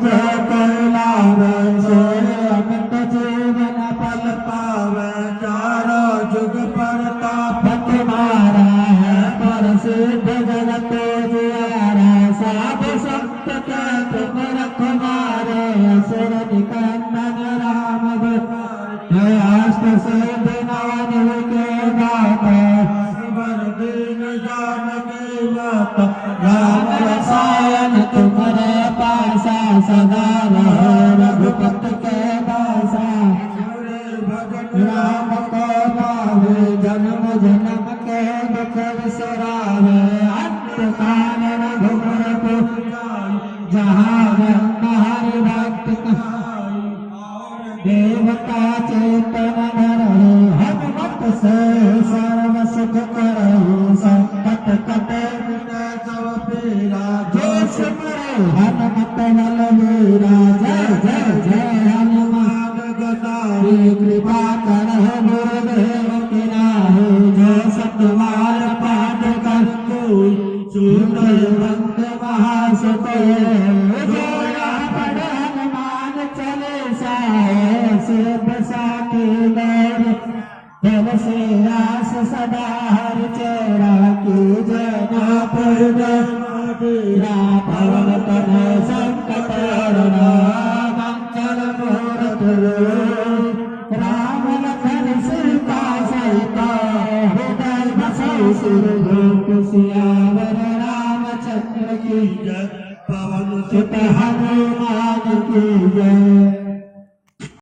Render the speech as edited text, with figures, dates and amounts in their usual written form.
जय कैलावे सोए अनंत जीवन पल पावे चारों जुग प्रताप तुम्हारा है प्रसिद्ध जगत जियारा साधु संत के तुम रखवारे असुर निकंदन राम दुलारे अष्ट सिद्धि नवनिध के दाता बर दीन जानकी माता राम रसायन तुम्हारे पासा सदा रहो रघुपति के दासा राम को पावे जन्म जन्म के दुख बिसरावे अंत काल रघुवर जहाँ हरि भक्त देवता चेतन धरो हनुमत से सर्व सुख करो संकट कटे सब पीरा जो सिमरे हनुमत बलवीरा जय जय जय हनुमान गोसाई कृपा करहु गुरुदेव की नाहि जो सतवार पाठ कर कोई छूटे बंद महासुते जो यहाँ पढ़े हनुमान चालीसा सिद्ध साखी गौर धन से रास सदा हर चेरा की जना पीरा पवन तन संकट हरना मंगल मूरत राम लखन सीता सहिता हृदय बसई सिर सियावर रामचंद्र की जय।